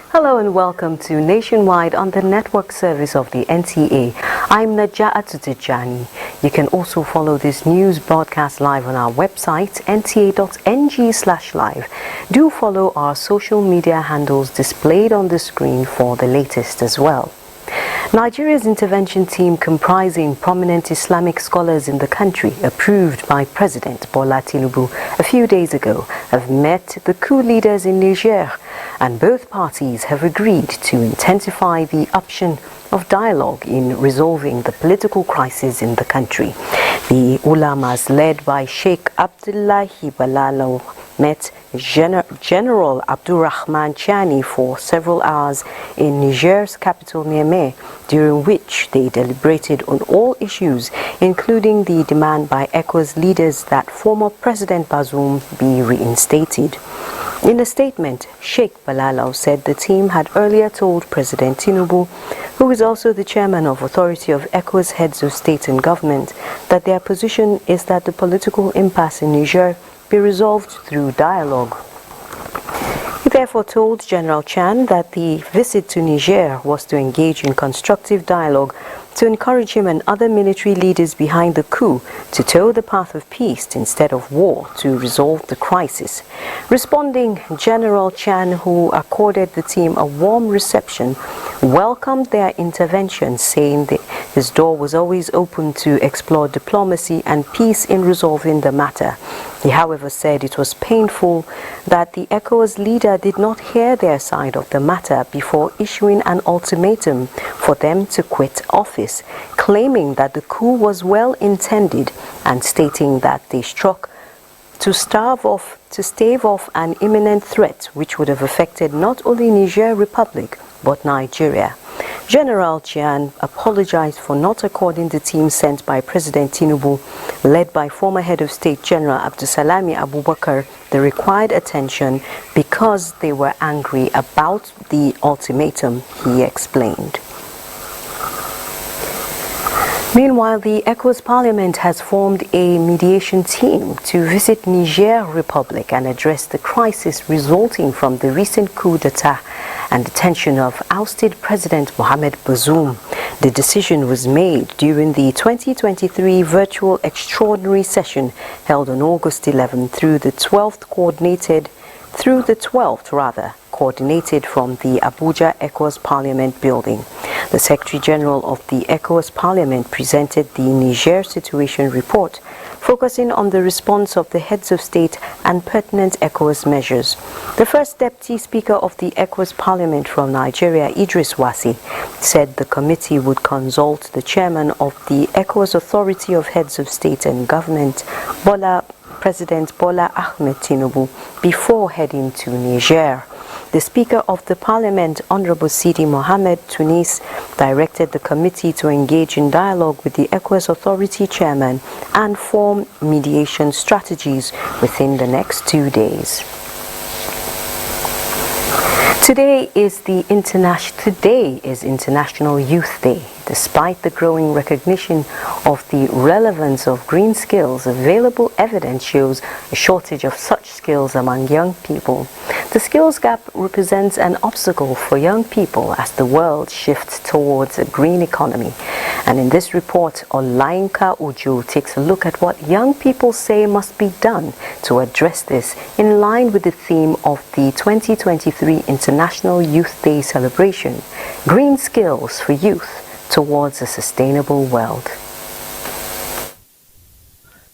Hello and welcome to Nationwide on the network service of the NTA. I'm Naja'atu Tijani. You can also follow this news broadcast live on our website nta.ng/live. Do follow our social media handles displayed on the screen for the latest as well. Nigeria's intervention team, comprising prominent Islamic scholars in the country, approved by President Bola Tinubu a few days ago, have met the coup leaders in Niger, and both parties have agreed to intensify the option of dialogue in resolving the political crisis in the country. The ulamas, led by Sheikh Abdullahi Balalo, met General Abdurrahman Chani for several hours in Niger's capital Niamey, during which they deliberated on all issues, including the demand by ECOWAS leaders that former President Bazoum be reinstated. In a statement, Sheikh Balalo said the team had earlier told President Tinubu, who is also the chairman of Authority of ECOWAS Heads of State and Government, that their position is that the political impasse in Niger be resolved through dialogue. He therefore told General Chan that the visit to Niger was to engage in constructive dialogue to encourage him and other military leaders behind the coup to toe the path of peace instead of war to resolve the crisis. Responding, General Chan, who accorded the team a warm reception, welcomed their intervention, saying that his door was always open to explore diplomacy and peace in resolving the matter. He, however, said it was painful that the ECOWAS leader did not hear their side of the matter before issuing an ultimatum for them to quit office, claiming that the coup was well intended and stating that they struck to stave off an imminent threat which would have affected not only Niger Republic but Nigeria. General Chian apologized for not according the team sent by President Tinubu, led by former Head of State General Abdusalami Abubakar, the required attention because they were angry about the ultimatum, he explained. Meanwhile, the ECOWAS Parliament has formed a mediation team to visit Niger Republic and address the crisis resulting from the recent coup d'etat and detention of ousted President Mohamed Bazoum. The decision was made during the 2023 virtual extraordinary session held on August 11 through the 12th coordinated from the Abuja ECOWAS Parliament building. The Secretary General of the ECOWAS Parliament presented the Niger Situation Report, focusing on the response of the heads of state and pertinent ECOWAS measures. The first Deputy Speaker of the ECOWAS Parliament from Nigeria, Idris Wasi, said the committee would consult the chairman of the ECOWAS Authority of Heads of State and Government, President Bola Ahmed Tinubu, before heading to Niger. The Speaker of the Parliament, Honorable Sidi Mohamed Tunis, directed the committee to engage in dialogue with the ECOWAS Authority Chairman and form mediation strategies within the next 2 days. Today is International Youth Day. Despite the growing recognition of the relevance of green skills, available evidence shows a shortage of such skills among young people. The skills gap represents an obstacle for young people as the world shifts towards a green economy. And in this report, Olainka Uju takes a look at what young people say must be done to address this, in line with the theme of the 2023 International Youth Day celebration, Green Skills for Youth towards a sustainable world.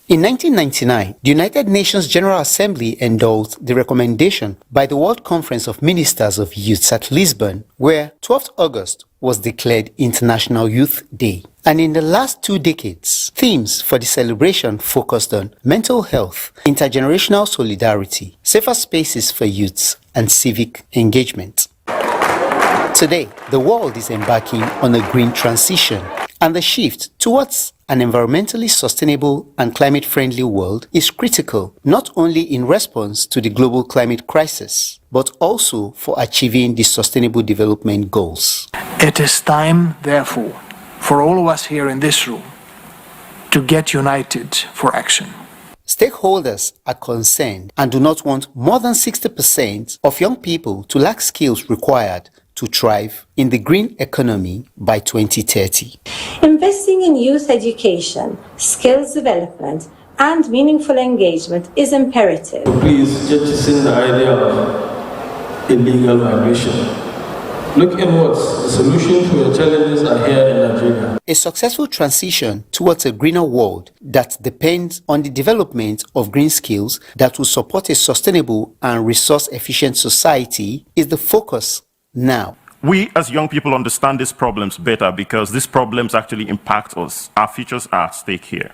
In 1999, the United Nations General Assembly endorsed the recommendation by the World Conference of Ministers of Youths at Lisbon, where 12th August was declared International Youth Day. And in the last 2 decades, themes for the celebration focused on mental health, intergenerational solidarity, safer spaces for youths, and civic engagement. Today, the world is embarking on a green transition, and the shift towards an environmentally sustainable and climate-friendly world is critical not only in response to the global climate crisis, but also for achieving the Sustainable Development Goals. It is time, therefore, for all of us here in this room to get united for action. Stakeholders are concerned and do not want more than 60% of young people to lack skills required to thrive in the green economy by 2030. Investing in youth education, skills development, and meaningful engagement is imperative. Please jettison the idea of illegal migration. Look inwards. The solution to your challenges are here in Nigeria. A successful transition towards a greener world that depends on the development of green skills that will support a sustainable and resource-efficient society is the focus now. We as young people understand these problems better because these problems actually impact us. Our futures are at stake here.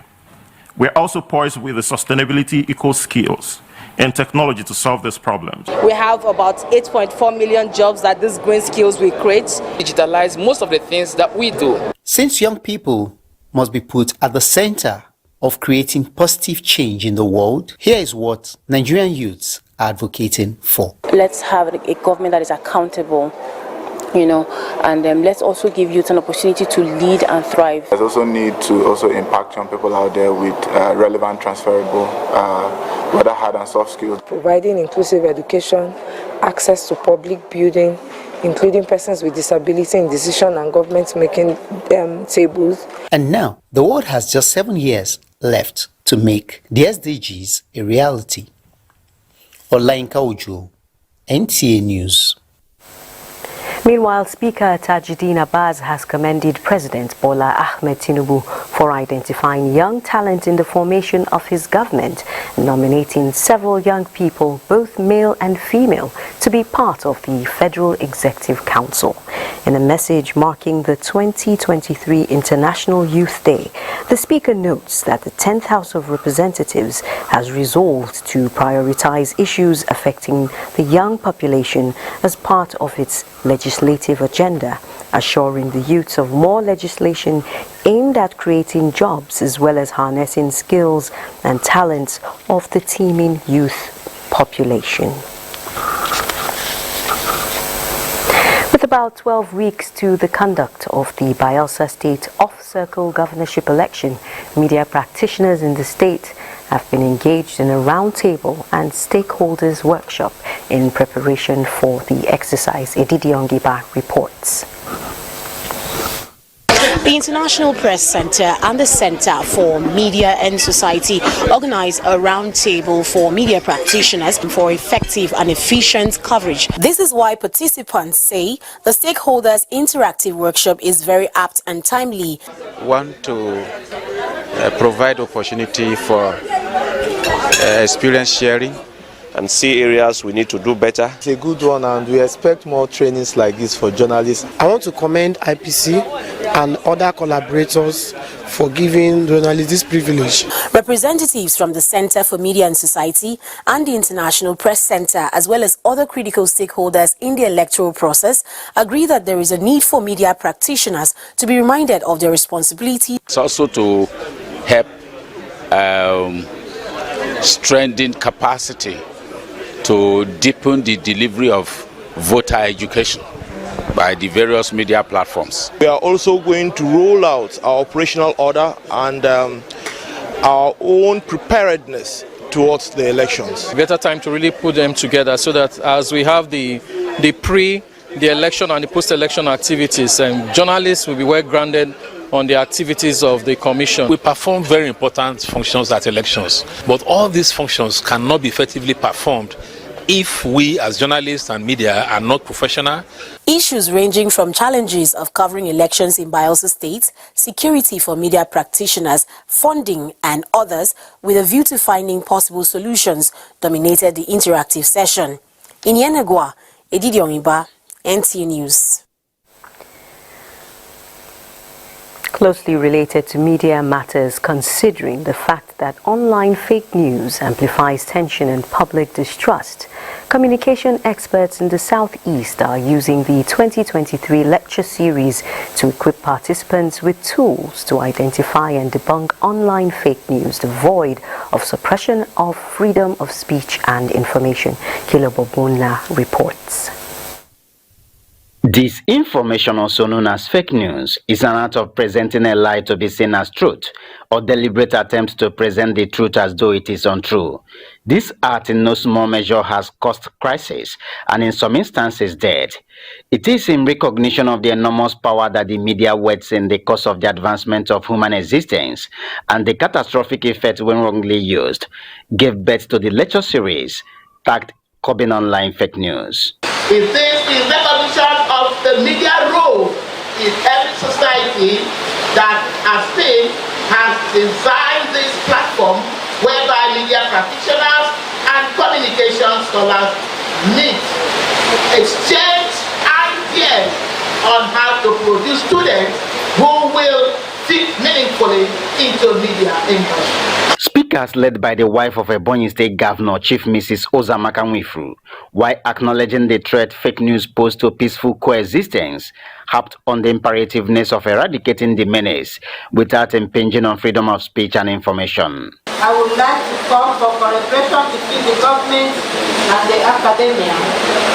We're also poised with the sustainability, eco skills, and technology to solve these problems. We have about 8.4 million jobs that these green skills will create. Digitalize most of the things that we do. Since young people must be put at the center of creating positive change in the world, here is what Nigerian youths are advocating for. Let's have a government that is accountable, and let's also give youth an opportunity to lead and thrive. There's also need to also impact young people out there with relevant, transferable, whether hard and soft skills. Providing inclusive education, access to public building, including persons with disability in decision and government-making tables. And now, the world has just 7 years left to make the SDGs a reality. Olainka Ojo, NTA News. Meanwhile, Speaker Tajuddin Abbas has commended President Bola Ahmed Tinubu for identifying young talent in the formation of his government, nominating several young people, both male and female, to be part of the Federal Executive Council. In a message marking the 2023 International Youth Day, the Speaker notes that the 10th House of Representatives has resolved to prioritize issues affecting the young population as part of its legislative agenda, assuring the youths of more legislation aimed at creating jobs as well as harnessing skills and talents of the teeming youth population. With about 12 weeks to the conduct of the Bayelsa State off-circle governorship election, media practitioners in the state have been engaged in a roundtable and stakeholders workshop in preparation for the exercise. Edidi Ongiba reports. The International Press Center and the Center for Media and Society organized a roundtable for media practitioners for effective and efficient coverage. This is why participants say the stakeholders interactive workshop is very apt and timely. Want to provide opportunity for experience sharing and see areas we need to do better. It's a good one, and we expect more trainings like this for journalists. I want to commend IPC and other collaborators for giving journalists this privilege. Representatives from the Center for Media and Society and the International Press Center, as well as other critical stakeholders in the electoral process, agree that there is a need for media practitioners to be reminded of their responsibility. It's also to help strengthen capacity to deepen the delivery of voter education by the various media platforms. We are also going to roll out our operational order and our own preparedness towards the elections. Better time to really put them together so that as we have the election and the post-election activities, journalists will be well grounded on the activities of the commission. We perform very important functions at elections, but all these functions cannot be effectively performed if we as journalists and media are not professional. Issues ranging from challenges of covering elections in Bayelsa State, security for media practitioners, funding and others, with a view to finding possible solutions, dominated the interactive session. In Yenagua, Edidi Ongiba, NTA News. Closely related to media matters, considering the fact that online fake news amplifies tension and public distrust, communication experts in the Southeast are using the 2023 lecture series to equip participants with tools to identify and debunk online fake news devoid of suppression of freedom of speech and information. Kilobobona reports. Disinformation, also known as fake news, is an art of presenting a lie to be seen as truth, or deliberate attempt to present the truth as though it is untrue. This art in no small measure has caused crisis and in some instances death. It is in recognition of the enormous power that the media wields in the course of the advancement of human existence and the catastrophic effect when wrongly used, gave birth to the lecture series tagged Curbing Online Fake News. It is in recognition of the media role in every society that has designed this platform whereby media practitioners and communication scholars meet, exchange ideas on how to produce students who will fit meaningfully into media industry. Speakers led by the wife of Ebonyi State Governor, Chief Mrs. Ozamaka Nwifuru, while acknowledging the threat fake news pose to peaceful coexistence, harped on the imperativeness of eradicating the menace without impinging on freedom of speech and information. I would like to call for collaboration between the government and the academia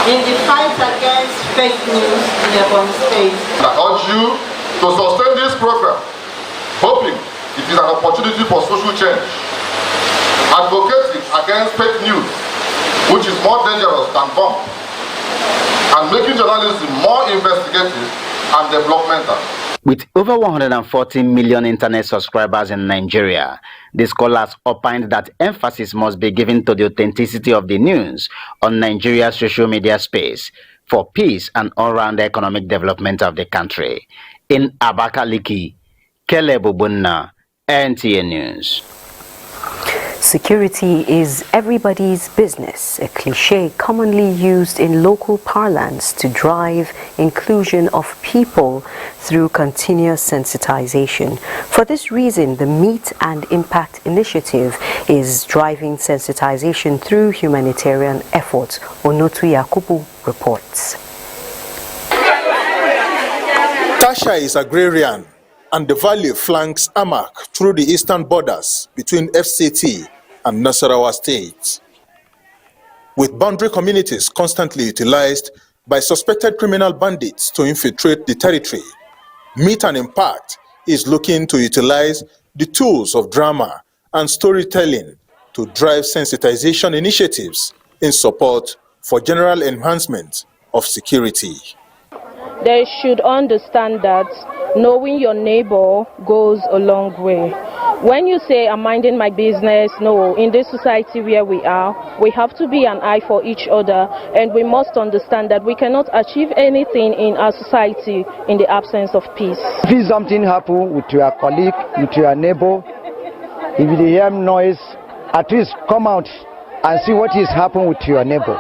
in the fight against fake news in Ebonyi State. I urge you to sustain this program, hoping it is an opportunity for social change. Advocating against fake news, which is more dangerous than bomb, and making journalism more investigative and developmental. With over 140 million internet subscribers in Nigeria, the scholars opined that emphasis must be given to the authenticity of the news on Nigeria's social media space for peace and all-round economic development of the country. In Abakaliki, Kelebubunna, NTA News. Security is everybody's business, a cliche commonly used in local parlance to drive inclusion of people through continuous sensitization. For this reason, the Meet and Impact Initiative is driving sensitization through humanitarian efforts. Onotu Yakubu reports. Tasha is agrarian, and the valley flanks Amak through the eastern borders between FCT and Nasarawa states. With boundary communities constantly utilized by suspected criminal bandits to infiltrate the territory, Meet and Impact is looking to utilize the tools of drama and storytelling to drive sensitization initiatives in support for general enhancement of security. They should understand that knowing your neighbor goes a long way. When you say, I'm minding my business, no, in this society where we are, we have to be an eye for each other, and we must understand that we cannot achieve anything in our society in the absence of peace. If something happen with your colleague, with your neighbor, if you hear noise, at least come out and see what is happening with your neighbor.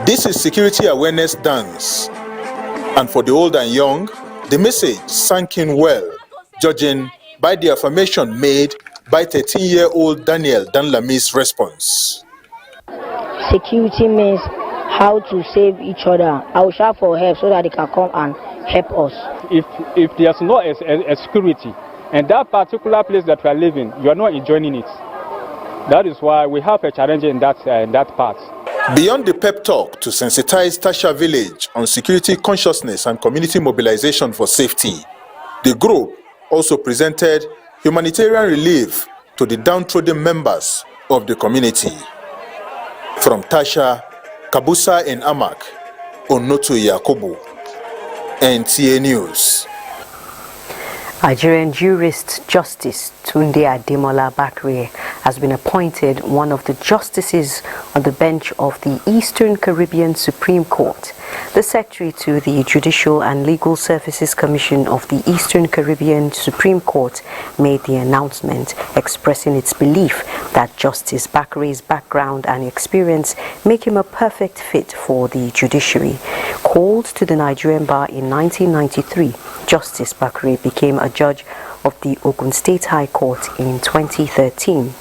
This is Security Awareness Dance, and for the old and young, the message sank in well, judging by the affirmation made by 13-year-old Daniel Danlami's response. Security means how to save each other. I will shout for help so that they can come and help us. If there's no a security, and that particular place that we are living, you are not enjoying it. That is why we have a challenge in that part. Beyond the pep talk to sensitize Tasha village on security consciousness and community mobilization for safety, the group also presented humanitarian relief to the downtrodden members of the community. From Tasha, Kabusa in Amak, Onotu Yakubu, NTA News. Nigerian jurist Justice Tunde Ademola Bakre has been appointed one of the justices on the bench of the Eastern Caribbean Supreme Court. The Secretary to the Judicial and Legal Services Commission of the Eastern Caribbean Supreme Court made the announcement, expressing its belief that Justice Bakre's background and experience make him a perfect fit for the judiciary. Called to the Nigerian bar in 1993, Justice Bakre became a judge of the Ogun State High Court in 2013.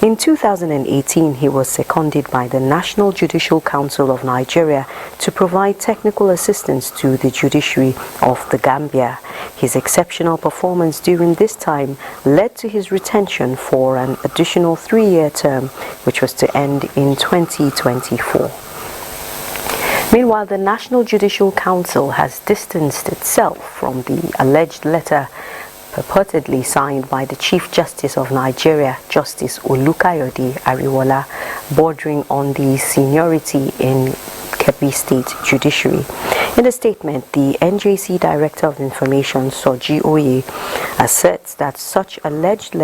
In 2018, he was seconded by the National Judicial Council of Nigeria to provide technical assistance to the judiciary of the Gambia. His exceptional performance during this time led to his retention for an additional 3-year term, which was to end in 2024. Meanwhile, the National Judicial Council has distanced itself from the alleged letter purportedly signed by the Chief Justice of Nigeria, Justice Olukayode Ariwola, bordering on the seniority in Kebbi State Judiciary. In a statement, the NJC Director of Information, Soji Oye, asserts that such an alleged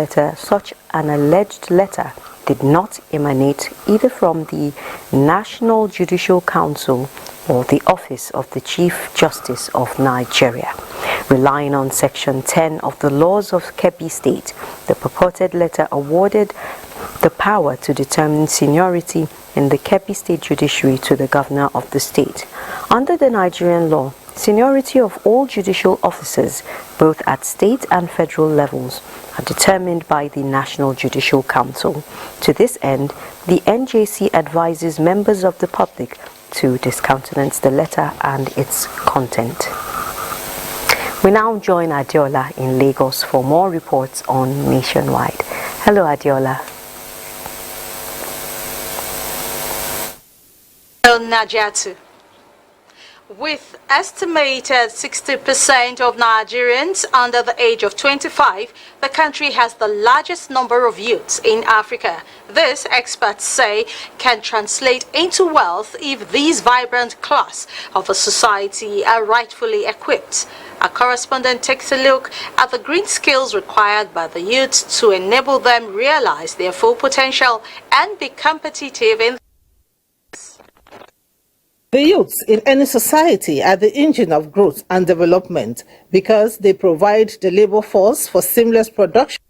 letter did not emanate either from the National Judicial Council or the Office of the Chief Justice of Nigeria. Relying on Section 10 of the laws of Kebbi State, the purported letter awarded the power to determine seniority in the Kebbi State Judiciary to the Governor of the state. Under the Nigerian law, seniority of all judicial officers, both at state and federal levels, are determined by the National Judicial Council. To this end, the NJC advises members of the public to discountenance the letter and its content. We now join Adiola in Lagos for more reports on Nationwide. Hello, Adiola. Najatu. With estimated 60% of Nigerians under the age of 25, the country has the largest number of youths in Africa. This, experts say, can translate into wealth if these vibrant class of a society are rightfully equipped. Our correspondent takes a look at the green skills required by the youths to enable them realize their full potential and be competitive in. The youths in any society are the engine of growth and development because they provide the labor force for seamless production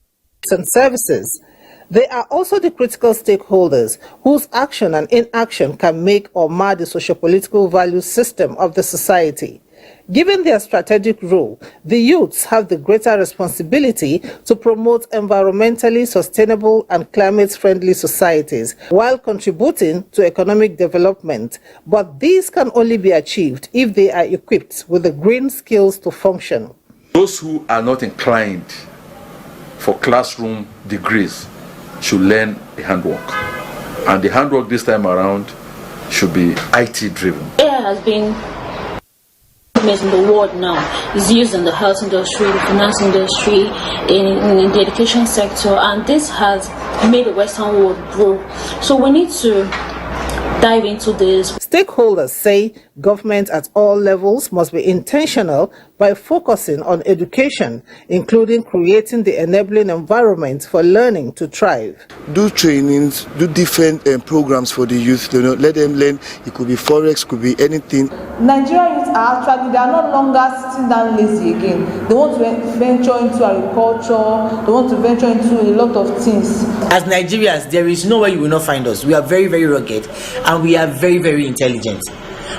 and services. They are also the critical stakeholders whose action and inaction can make or mar the socio-political value system of the society. Given their strategic role, the youths have the greater responsibility to promote environmentally sustainable and climate-friendly societies while contributing to economic development. But these can only be achieved if they are equipped with the green skills to function. Those who are not inclined for classroom degrees should learn the handwork. And the handwork this time around should be IT-driven. AI has been in the world now is used in the health industry, the finance industry, in the education sector, and this has made the Western world grow. So we need to dive into this. Stakeholders say government at all levels must be intentional by focusing on education, including creating the enabling environment for learning to thrive. Do trainings, do different programs for the youth. Let them learn. It could be forex, could be anything. Nigerian youth are actually, they are no longer sitting down lazy again. They want to venture into agriculture. They want to venture into a lot of things. As Nigerians, there is nowhere you will not find us. We are very, very rugged and we are very, very intelligent.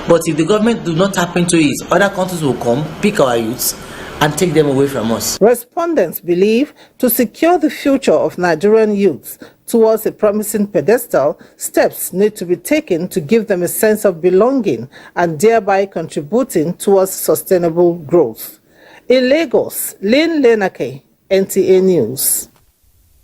But if the government do not tap into it, other countries will come, pick our youths, and take them away from us. Respondents believe to secure the future of Nigerian youths towards a promising pedestal, steps need to be taken to give them a sense of belonging and thereby contributing towards sustainable growth. In Lagos, Lynn Lenake, NTA News.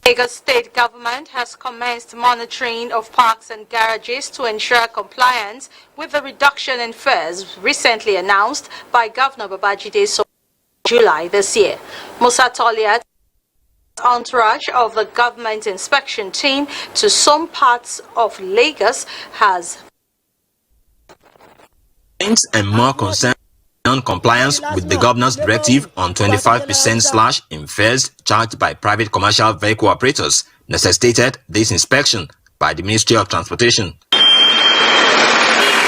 Lagos State government has commenced monitoring of parks and garages to ensure compliance with the reduction in fares recently announced by Governor Babajide Sanwo-Olu in July this year. Musa Toliat, entourage of the government inspection team to some parts of Lagos has and more concern non-compliance with the governor's directive on 25% slash in fares charged by private commercial vehicle operators necessitated this inspection by the Ministry of Transportation.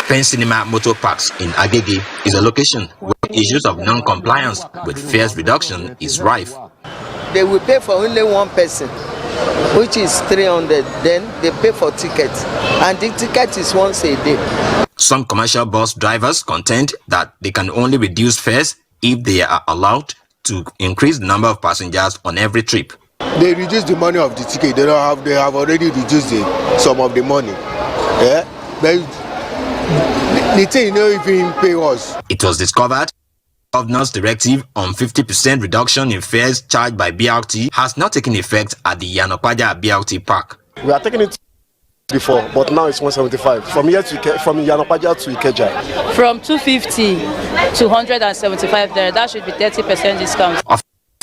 Pen Cinema Motor Parks in Agege is a location where issues of non-compliance with fares reduction is rife. They will pay for only one person, which is 300. Then they pay for tickets, and the ticket is once a day. Some commercial bus drivers contend that they can only reduce fares if they are allowed to increase the number of passengers on every trip. They reduce the money of the ticket. They have already reduced some of the money. Yeah, but the thing, even pay us. It was discovered the governor's directive on 50% reduction in fares charged by BRT has not taken effect at the Yanopaja BRT park. We are taking it before, but now it's 175 from Yanopaja to Ikeja. From 250 to 175 there, that should be 30% discount.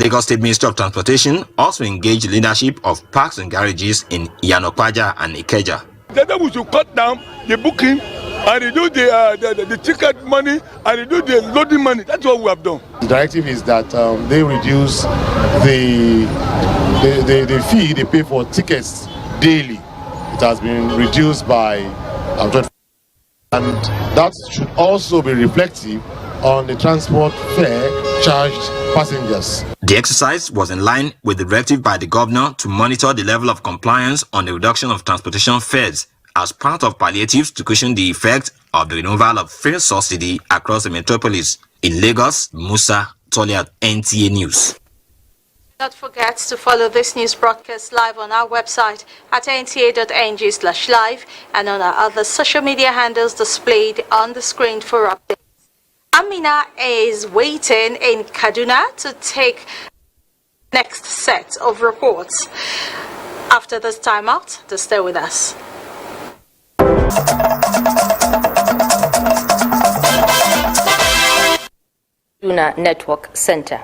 Lagos State Ministry of Transportation also engaged the leadership of parks and garages in Yanopaja and Ikeja. Then we should cut down the booking and reduce the ticket money and reduce the loading money. That's what we have done. The directive is that they reduce the fee they pay for tickets daily. It has been reduced by 20%, and that should also be reflective on the transport fare charged passengers. The exercise was in line with the directive by the governor to monitor the level of compliance on the reduction of transportation fares as part of palliatives to cushion the effect of the removal of fare subsidy across the metropolis. In Lagos, Musa Toliat, NTA News. Don't forget to follow this news broadcast live on our website at nta.ng/live and on our other social media handles displayed on the screen for updates. Amina is waiting in Kaduna to take next set of reports. After this timeout, to stay with us. Kaduna Network Center.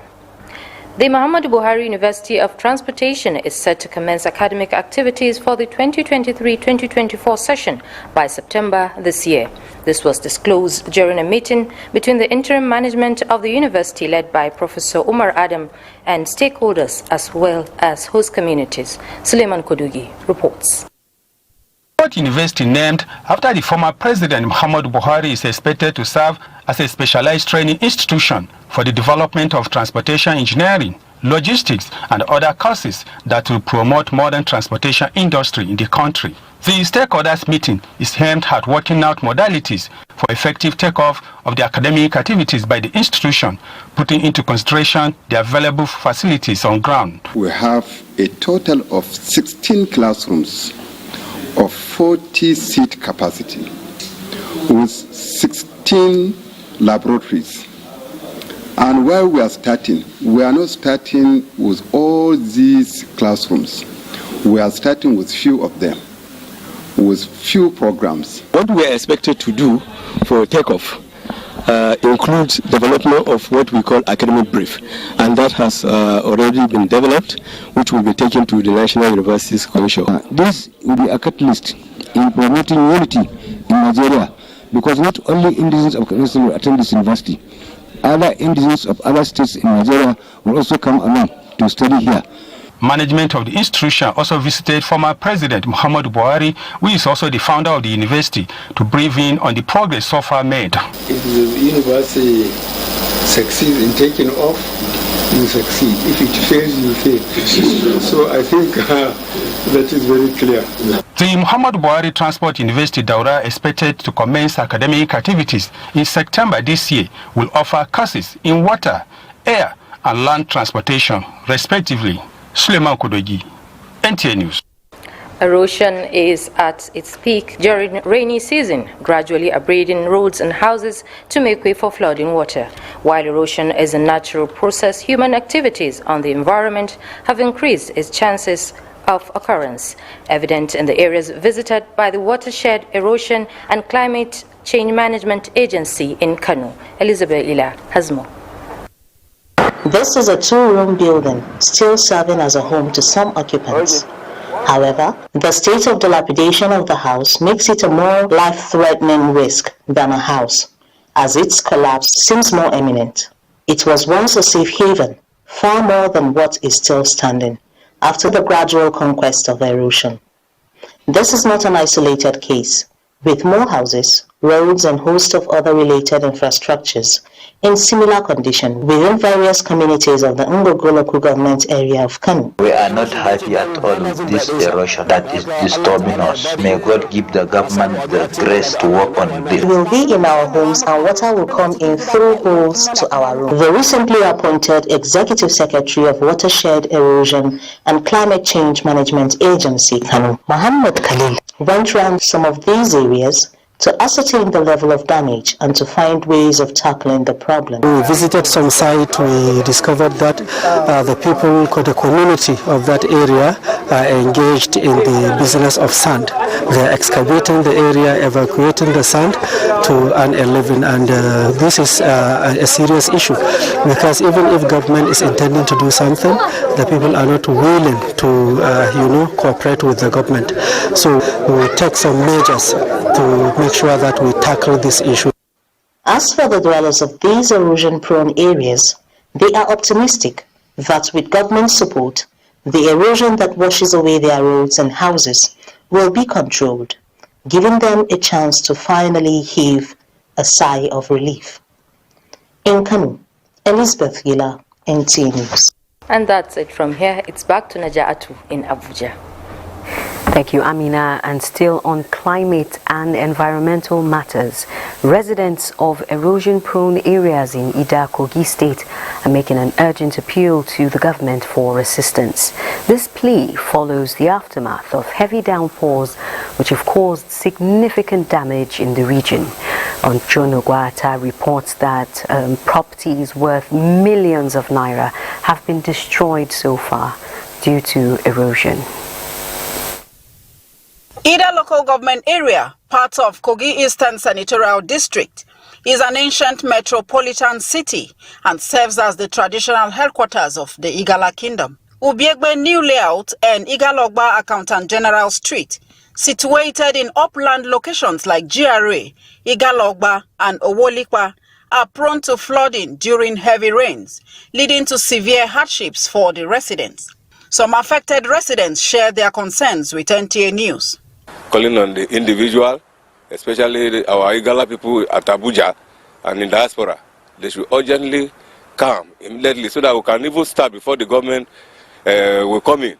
The Muhammadu Buhari University of Transportation is set to commence academic activities for the 2023-2024 session by September this year. This was disclosed during a meeting between the interim management of the university led by Professor Umar Adam and stakeholders as well as host communities. Suleiman Kodugi reports. University named after the former President Muhammadu Buhari is expected to serve as a specialized training institution for the development of transportation engineering, logistics, and other courses that will promote modern transportation industry in the country. The stakeholders meeting is aimed at working out modalities for effective takeoff of the academic activities by the institution, putting into consideration the available facilities on ground. We have a total of 16 classrooms of 40-seat capacity with 16 laboratories. And where we are starting, we are not starting with all these classrooms. We are starting with few of them, with few programs. What we are expected to do for takeoff includes development of what we call academic brief, and that has already been developed, which will be taken to the National Universities Commission. This will be a catalyst in promoting unity in Nigeria, because not only indigenes of Kaduna will attend this university, other indigenes of other states in Nigeria will also come along to study here. Management of the institution also visited former President Muhammadu Buhari, who is also the founder of the university, to brief in on the progress so far made. If the university succeeds in taking off, you succeed. If it fails, you fail. So I think that is very clear. The Muhammadu Buhari Transport University Daura, expected to commence academic activities in September this year, will offer courses in water, air, and land transportation, respectively. Suleiman Kodogi, NTA News. Erosion is at its peak during rainy season, gradually abrading roads and houses to make way for flooding water. While erosion is a natural process, human activities on the environment have increased its chances of occurrence, evident in the areas visited by the Watershed Erosion and Climate Change Management Agency in Kano. Elizabeth Ila has more. This is a two-room building, still serving as a home to some occupants. However, the state of dilapidation of the house makes it a more life-threatening risk than a house. as its collapse seems more imminent. It was once a safe haven, far more than what is still standing, after the gradual conquest of erosion. This is not an isolated case, with more houses, roads and host of other related infrastructures in similar condition within various communities of the Ngogoloku government area of Kano. We are not happy at all with this erosion that is disturbing us. May God give the government the grace to work on this. We will be in our homes and water will come in through holes to our rooms. The recently appointed Executive Secretary of Watershed Erosion and Climate Change Management Agency, Kano, Muhammad Khalil, went round some of these areas to ascertain the level of damage and to find ways of tackling the problem. We visited some site. We discovered that the people, the community of that area are engaged in the business of sand. They are excavating the area, evacuating the sand to earn a living, and this is a serious issue, because even if government is intending to do something, the people are not willing to cooperate with the government. So we take some measures to make sure that we tackle this issue. As for the dwellers of these erosion-prone areas, they are optimistic that with government support, the erosion that washes away their roads and houses will be controlled, giving them a chance to finally heave a sigh of relief. In Kano, Elizabeth Gila, NTA News. And that's it from here. It's back to Naja'atu in Abuja. Thank you, Amina. And still on climate and environmental matters, residents of erosion-prone areas in Ida, Kogi State are making an urgent appeal to the government for assistance. This plea follows the aftermath of heavy downpours which have caused significant damage in the region. Onchono reports that properties worth millions of naira have been destroyed so far due to erosion. Ida local government area, part of Kogi Eastern Senatorial District, is an ancient metropolitan city and serves as the traditional headquarters of the Igala Kingdom. Ubiegbe New Layout and Igalogba Accountant General Street, situated in upland locations like GRA, Igalogba and Owolikwa, are prone to flooding during heavy rains, leading to severe hardships for the residents. Some affected residents share their concerns with NTA News. Calling on the individual, especially our Igala people at Abuja and in diaspora, they should urgently come immediately so that we can even start before the government will come in.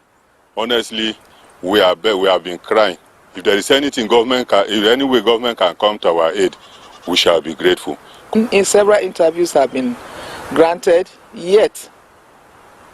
Honestly, we have been crying. If there is anything if any way government can come to our aid, we shall be grateful. In several interviews have been granted, yet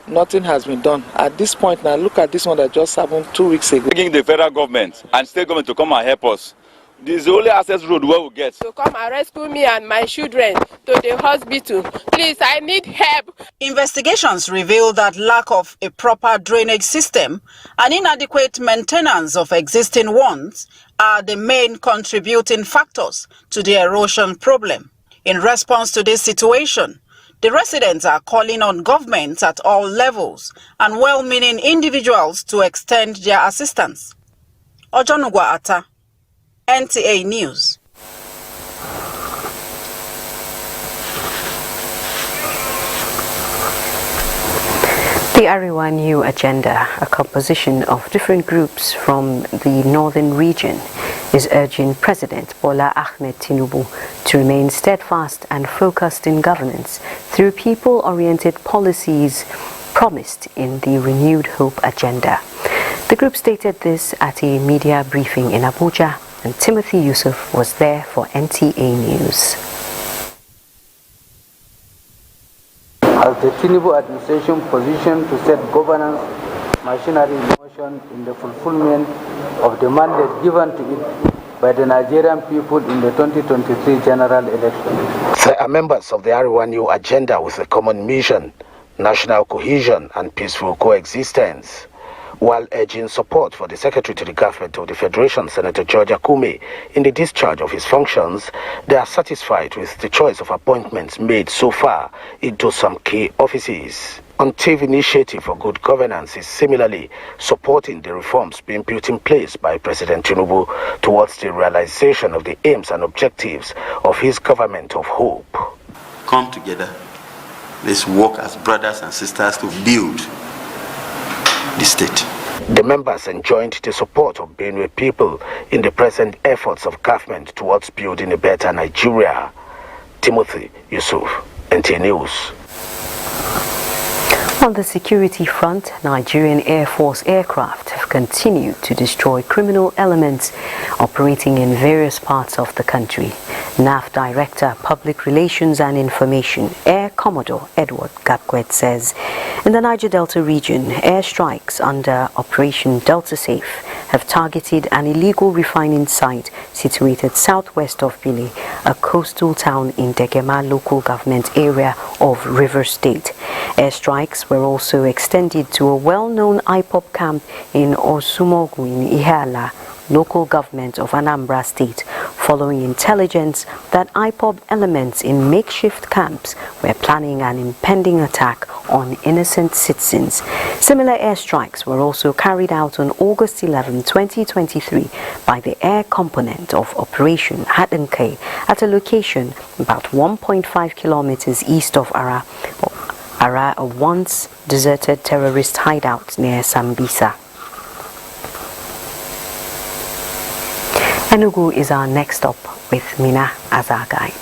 nothing has been done. At this point now, look at this one that just happened 2 weeks ago. Begging the federal government and state government to come and help us. This is the only access road where we get. To come and rescue me and my children to the hospital. Please, I need help. Investigations reveal that lack of a proper drainage system and inadequate maintenance of existing ones are the main contributing factors to the erosion problem. In response to this situation, the residents are calling on governments at all levels and well-meaning individuals to extend their assistance. Ojonugwa Ata, NTA News. The Arewa New Agenda, a composition of different groups from the northern region, is urging President Bola Ahmed Tinubu to remain steadfast and focused in governance through people-oriented policies promised in the Renewed Hope Agenda. The group stated this at a media briefing in Abuja, and Timothy Yusuf was there for NTA News. As the Tinubu administration positioned to set governance machinery in motion in the fulfillment of the mandate given to it by the Nigerian people in the 2023 general election. They are members of the Arewa New Agenda with a common mission, national cohesion and peaceful coexistence. While urging support for the Secretary to the Government of the Federation, Senator George Akume, in the discharge of his functions, they are satisfied with the choice of appointments made so far into some key offices. On-Chief Initiative for Good Governance is similarly supporting the reforms being put in place by President Tinubu towards the realization of the aims and objectives of his government of hope. Come together. Let's work as brothers and sisters to build the state. The members enjoined the support of Benue people in the present efforts of government towards building a better Nigeria. Timothy Yusuf, NTA News. On the security front, Nigerian Air Force aircraft have continued to destroy criminal elements operating in various parts of the country. NAF Director, Public Relations and Information, Air Commodore Edward Gapquet says, in the Niger Delta region, airstrikes under Operation Delta Safe have targeted an illegal refining site situated southwest of Bili, a coastal town in Degema local government area of Rivers State. Airstrikes were also extended to a well-known IPOB camp in Osumogu in Ihala, local government of Anambra State, following intelligence that IPOB elements in makeshift camps were planning an impending attack on innocent citizens. Similar airstrikes were also carried out on August 11, 2023 by the air component of Operation Hatanke at a location about 1.5 kilometers east of Ara, a once deserted terrorist hideout near Sambisa. Enugu is our next stop with Mina as our guide.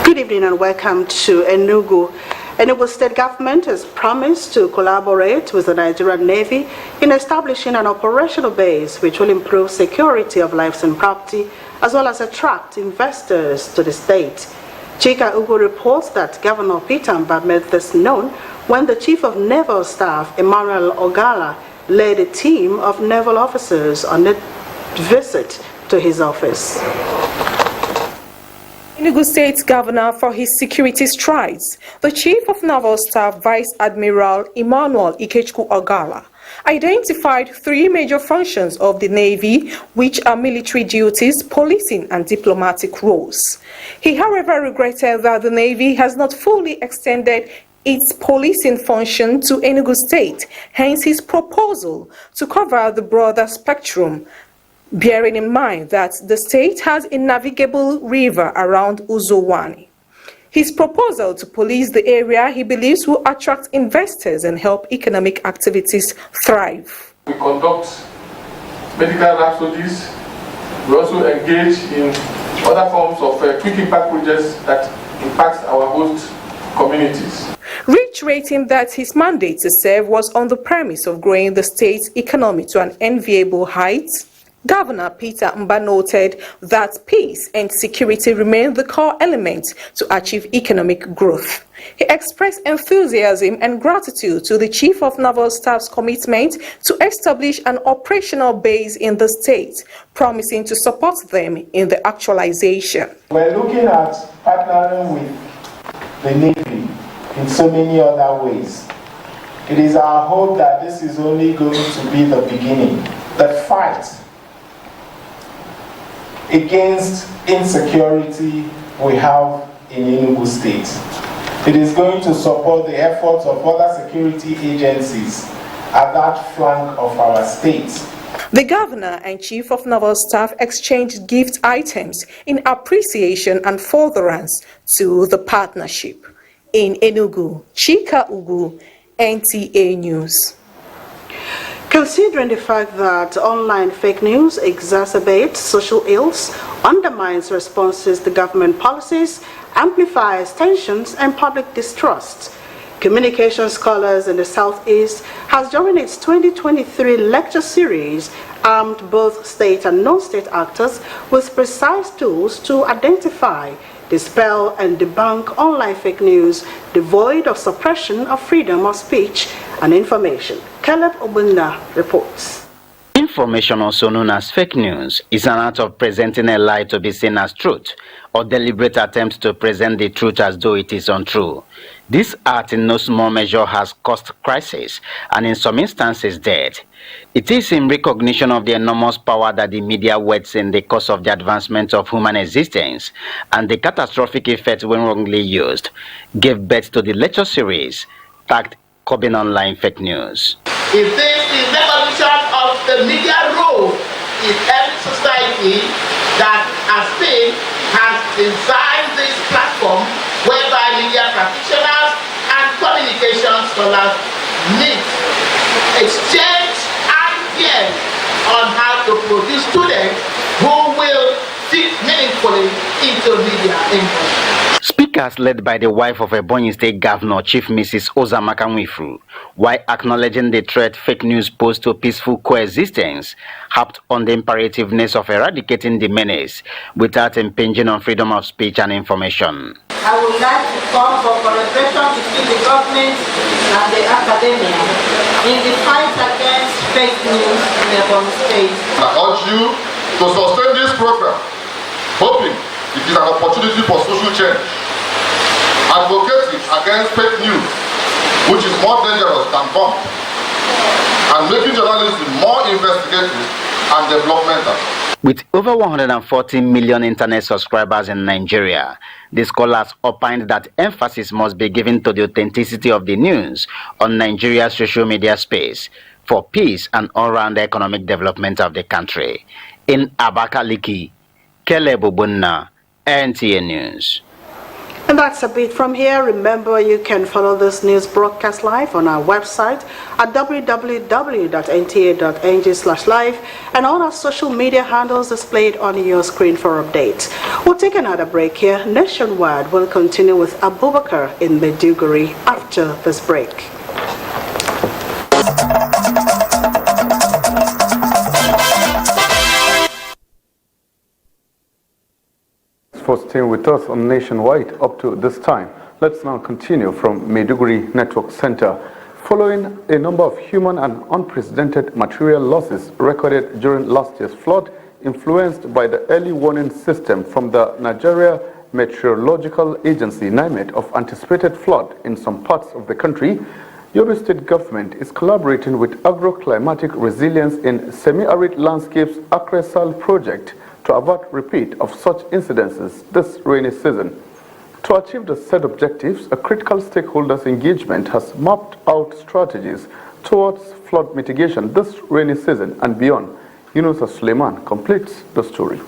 Good evening and welcome to Enugu. Enugu State Government has promised to collaborate with the Nigerian Navy in establishing an operational base which will improve security of lives and property as well as attract investors to the state. Chika Ugu reports that Governor Peter Mba made this known when the Chief of Naval Staff, Emmanuel Ogala, led a team of naval officers on a visit to his office. Enugu State Governor for his security strides, the Chief of Naval Staff, Vice Admiral Emmanuel Ikechukwu Ogala, identified three major functions of the Navy, which are military duties, policing, and diplomatic roles. He, however, regretted that the Navy has not fully extended its policing function to Enugu State, hence his proposal to cover the broader spectrum, bearing in mind that the state has a navigable river around Uzowani. His proposal to police the area he believes will attract investors and help economic activities thrive. We conduct medical rhapsodies. We also engage in other forms of quick impact projects that impact our host communities. Reiterating that his mandate to serve was on the premise of growing the state's economy to an enviable height, Governor Peter Mba noted that peace and security remain the core elements to achieve economic growth. He expressed enthusiasm and gratitude to the Chief of Naval Staff's commitment to establish an operational base in the state, promising to support them in the actualization. We're looking at partnering with the Navy in so many other ways. It is our hope that this is only going to be the beginning. The fight against insecurity we have in Enugu State. It is going to support the efforts of other security agencies at that flank of our state. The Governor and Chief of Naval Staff exchanged gift items in appreciation and furtherance to the partnership. In Enugu, Chika Ugu, NTA News. Considering the fact that online fake news exacerbates social ills, undermines responses to government policies, amplifies tensions and public distrust, Communication Scholars in the Southeast has during its 2023 lecture series armed both state and non-state actors with precise tools to identify, dispel and debunk online fake news devoid of suppression of freedom of speech and information. Caleb Obunda reports. In Misinformation, also known as fake news, is an art of presenting a lie to be seen as truth, or deliberate attempt to present the truth as though it is untrue. This art in no small measure has caused crisis and in some instances death. It is in recognition of the enormous power that the media wields in the course of the advancement of human existence and the catastrophic effect when wrongly used, gave birth to the lecture series tagged Curbing Online Fake News. If this is recognition of the media role in every society that has designed this platform whereby media practitioners and communication scholars meet, exchange ideas on how to produce students who will fit meaningfully into media industry. Speakers led by the wife of Ebonyi State Governor, Chief Mrs. Ozamaka Nwifuru, while acknowledging the threat fake news pose to peaceful coexistence, harped on the imperativeness of eradicating the menace without impinging on freedom of speech and information. I would like to call for collaboration between the government and the academia in the fight against fake news in Ebonyi State. I urge you to sustain this program, hoping it is an opportunity for social change. Advocating against fake news, which is more dangerous than bomb, and making journalism more investigative and developmental. With over 140 million internet subscribers in Nigeria, the scholars opined that emphasis must be given to the authenticity of the news on Nigeria's social media space for peace and all-round economic development of the country. In Abakaliki, Kele Bubunna, NTA News. And that's a bit from here. Remember, you can follow this news broadcast live on our website at www.nta.ng/live and on our social media handles displayed on your screen for updates. We'll take another break here. Nationwide will continue with Abubakar in Maiduguri after this break. For staying with us on Nationwide up to this time. Let's now continue from Maiduguri Network Center. Following a number of human and unprecedented material losses recorded during last year's flood, influenced by the early warning system from the Nigeria Meteorological Agency (NIMET) of anticipated flood in some parts of the country, Yobe State government is collaborating with Agroclimatic Resilience in Semi-Arid Landscapes Acresal project to avert repeat of such incidences this rainy season. To achieve the said objectives, a critical stakeholders engagement has mapped out strategies towards flood mitigation this rainy season and beyond. Yunusa Suleiman completes the story.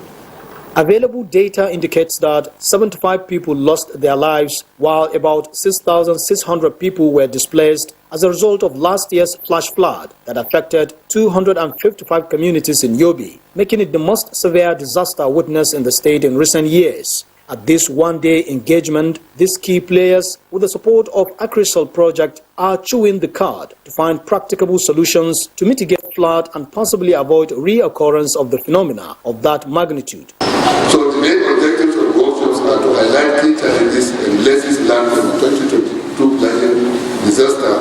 Available data indicates that 75 people lost their lives, while about 6,600 people were displaced as a result of last year's flash flood that affected 255 communities in Yobe, making it the most severe disaster witnessed in the state in recent years. At this one-day engagement, these key players, with the support of Acresal project, are chewing the cud to find practicable solutions to mitigate flood and possibly avoid reoccurrence of the phenomena of that magnitude. So the main objectives of workshops are to highlight key challenges and lessons learned from the 2022 climate disaster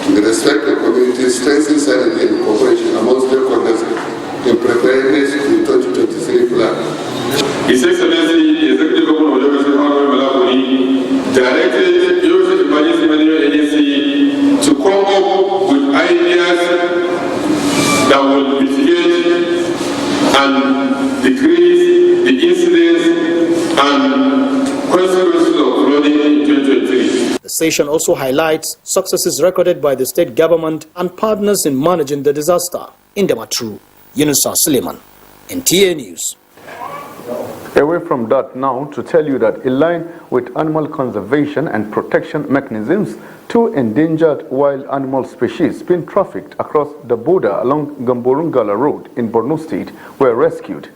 with respect to communities, strengthen synergy and cooperation among stakeholders in preparedness for the 2023 plan. His Excellency, Executive Governor of Yobe State Honorable Malakuni, directed Yobe State Emergency Management Agency to come up with ideas that will mitigate and decrease the incidence and consequences of flooding in 2023. The session also highlights successes recorded by the state government and partners in managing the disaster. In the Matru, Yunusa Suleiman, NTA News. Away from that now to tell you that in line with animal conservation and protection mechanisms, 2 endangered wild animal species being trafficked across the border along Gamborungala Road in Borno State were rescued.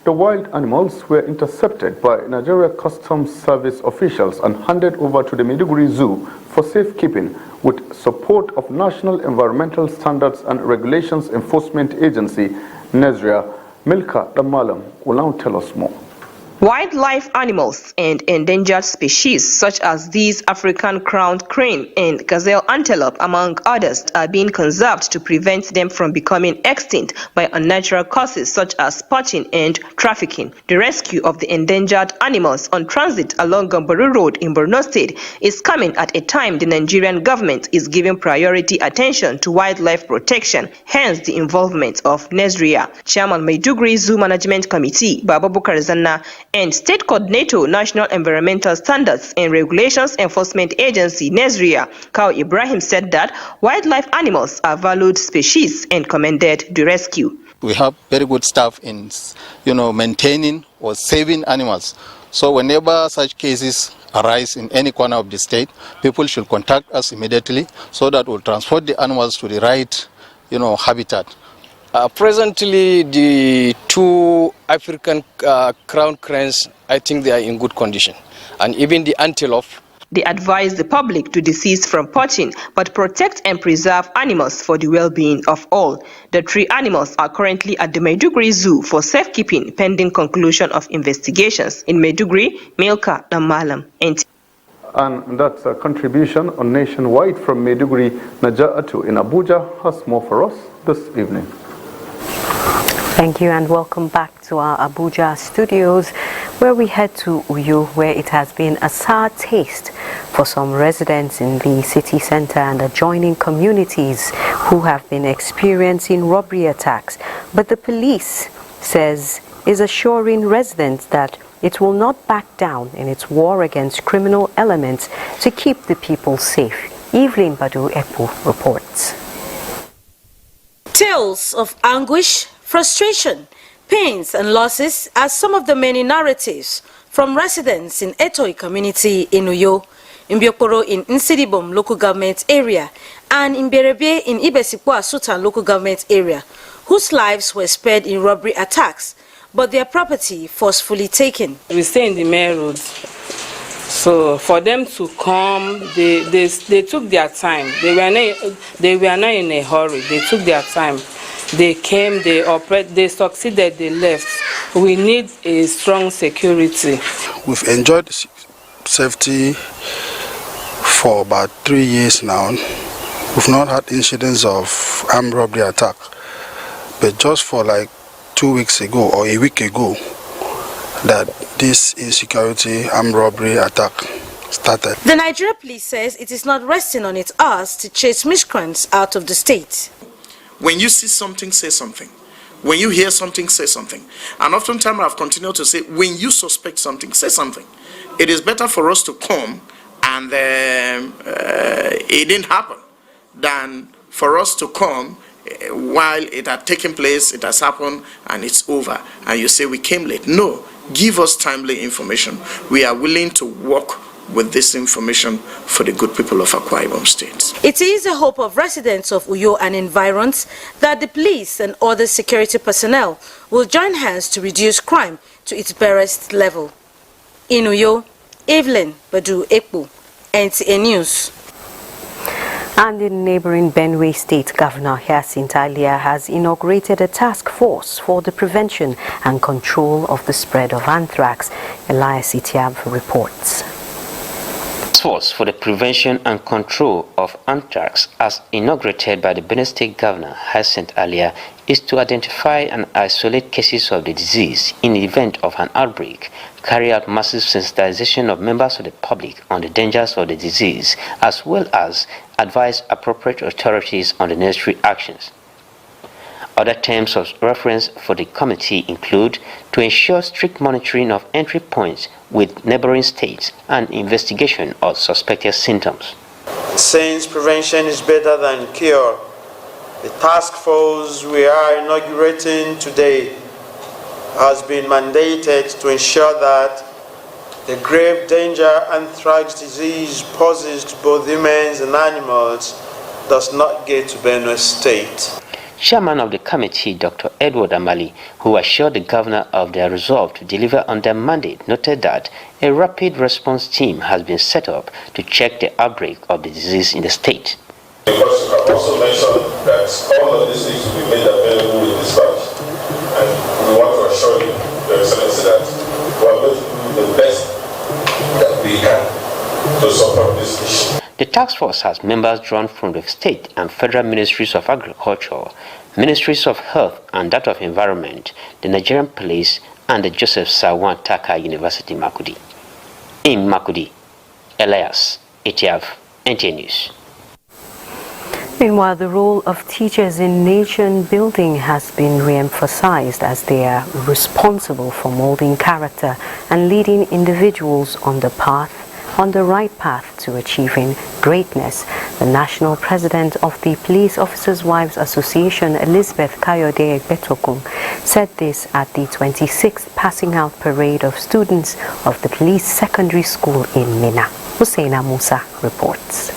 The wild animals were intercepted by Nigeria Customs Service officials and handed over to the Maiduguri Zoo for safekeeping with support of National Environmental Standards and Regulations Enforcement Agency, NESRIA. Milka Damalam will now tell us more. Wildlife animals and endangered species such as these African crowned crane and gazelle antelope, among others, are being conserved to prevent them from becoming extinct by unnatural causes such as poaching and trafficking. The rescue of the endangered animals on transit along Gambaru Road in Borno State is coming at a time the Nigerian government is giving priority attention to wildlife protection, hence the involvement of Nigerian. Chairman Maiduguri Zoo Management Committee, Baba Bukar Zanna, and State Coordinator, National Environmental Standards and Regulations Enforcement Agency, Nigerian, Kao Ibrahim, said that wildlife animals are valued species and commended the rescue. We have very good staff in, maintaining or saving animals. So whenever such cases arise in any corner of the state, people should contact us immediately so that we'll transport the animals to the right, habitat. Presently, the two African crown cranes, I think they are in good condition, and even the antelope. They advise the public to desist from poaching, but protect and preserve animals for the well-being of all. The 3 animals are currently at the Maiduguri Zoo for safekeeping, pending conclusion of investigations. In Maiduguri, Milka Damalam, NTA. And that's a contribution on Nationwide from Maiduguri. Naja'atu in Abuja has more for us this evening. Thank you and welcome back to our Abuja studios, where we head to Uyo, where it has been a sour taste for some residents in the city center and adjoining communities who have been experiencing robbery attacks. But the police is assuring residents that it will not back down in its war against criminal elements to keep the people safe. Evelyn Badu Epo reports. Tales of anguish, frustration, pains and losses are some of the many narratives from residents in Etoi community in Uyo, in Biokoro in Nsidibom local government area, and in Berebe in Ibesikwa Sultan local government area, whose lives were spared in robbery attacks, but their property forcefully taken. We stay in the main road, so for them to come, they took their time. They were not in a hurry. They took their time. They came, they succeeded, they left. We need a strong security. We've enjoyed safety for about 3 years now. We've not had incidents of armed robbery attack. But just for like 2 weeks ago or a week ago, that this insecurity, armed robbery attack started. The Nigeria police says it is not resting on its ass to chase miscreants out of the state. When you see something, say something. When you hear something, say something. And oftentimes I've continued to say, when you suspect something, say something. It is better for us to come and it didn't happen than for us to come while it had taken place, it has happened, and it's over. And you say we came late. No, give us timely information. We are willing to work with this information for the good people of Akwa Ibom State. It is the hope of residents of Uyo and environs that the police and other security personnel will join hands to reduce crime to its barest level. In Uyo, Evelyn Badu Ekpo, NTA News. And in neighboring Benue State, Governor Hyacinth Alia has inaugurated a task force for the prevention and control of the spread of anthrax. Elias Itiab reports. Force for the Prevention and Control of Anthrax, as inaugurated by the Benue State Governor Hyacinth Alia, is to identify and isolate cases of the disease in the event of an outbreak, carry out massive sensitization of members of the public on the dangers of the disease, as well as advise appropriate authorities on the necessary actions. Other terms of reference for the committee include to ensure strict monitoring of entry points with neighboring states and investigation of suspected symptoms. Since prevention is better than cure, the task force we are inaugurating today has been mandated to ensure that the grave danger anthrax disease poses to both humans and animals does not get to Benue State. Chairman of the committee, Dr. Edward Amali, who assured the governor of their resolve to deliver on their mandate, noted that a rapid response team has been set up to check the outbreak of the disease in the state. Because I've also mentioned that all of these things will be made available with dispatch, and we want to assure you, Your Excellency, that we are going to do the best that we can to support this issue. The task force has members drawn from the state and federal ministries of agriculture, ministries of health and that of environment, the Nigerian police, and the Joseph Sawan Taka University, Makudi. In Makudi, Elias, ATF, NTA News. Meanwhile, the role of teachers in nation building has been re-emphasized as they are responsible for molding character and leading individuals on the right path to achieving greatness. The national president of the Police Officers' Wives Association, Elizabeth Kayode Egbetokun, said this at the 26th passing out parade of students of the Police Secondary School in Minna. Husseina Musa reports.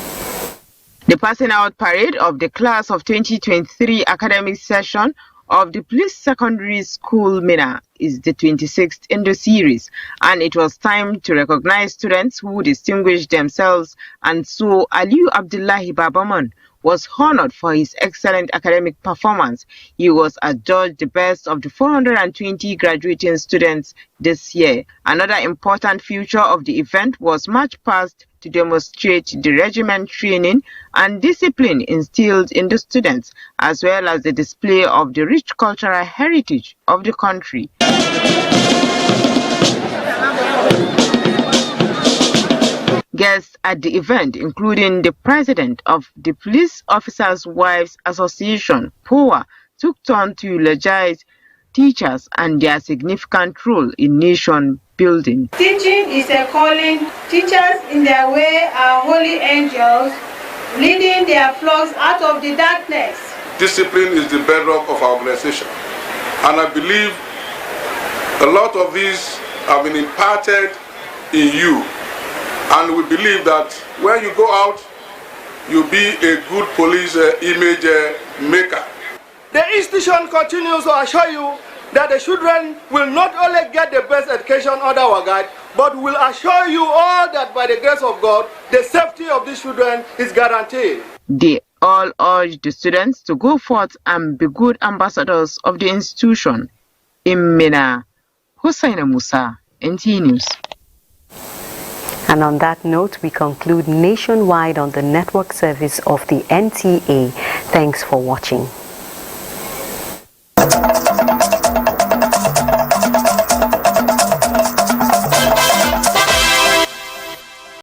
The passing out parade of the class of 2023 academic session of the Police Secondary School Minna is the 26th in the series, and it was time to recognize students who distinguished themselves, and so Aliyu Abdullahi Babaman was honored for his excellent academic performance. He was adjudged the best of the 420 graduating students this year. Another important feature of the event was march past to demonstrate the regiment training and discipline instilled in the students, as well as the display of the rich cultural heritage of the country. Guests at the event, including the president of the Police Officers' Wives Association, POWA, took turn to eulogize teachers and their significant role in nation building. Teaching is a calling. Teachers in their way are holy angels, leading their flocks out of the darkness. Discipline is the bedrock of our organization, and I believe a lot of these have been imparted in you. And we believe that when you go out, you'll be a good police image maker. The institution continues to assure you that the children will not only get the best education under our guide, but will assure you all that by the grace of God, the safety of these children is guaranteed. They all urge the students to go forth and be good ambassadors of the institution. In Minna, Husseina Musa, NTA News. And on that note, we conclude nationwide on the network service of the NTA. Thanks for watching.